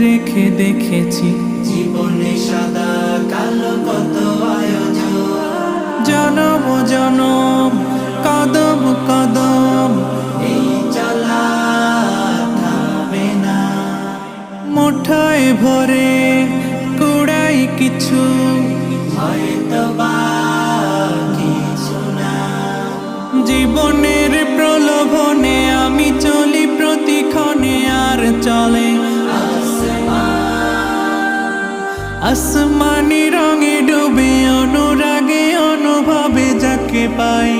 রেখে দেখেছি জীবনে সাদা কালো কত আয়োজন, জনম জনম কদম কদম এই চলা থামবে না। মুঠোয় ভরে কুড়াই কিছু হয়তো বা কিছু না, জীবনের প্রলোভনে আমি চলি প্রতিক্ষণে আর চলে আসমানি রঙে ডুবে অনুরাগে অনুভবে যাকে পাই।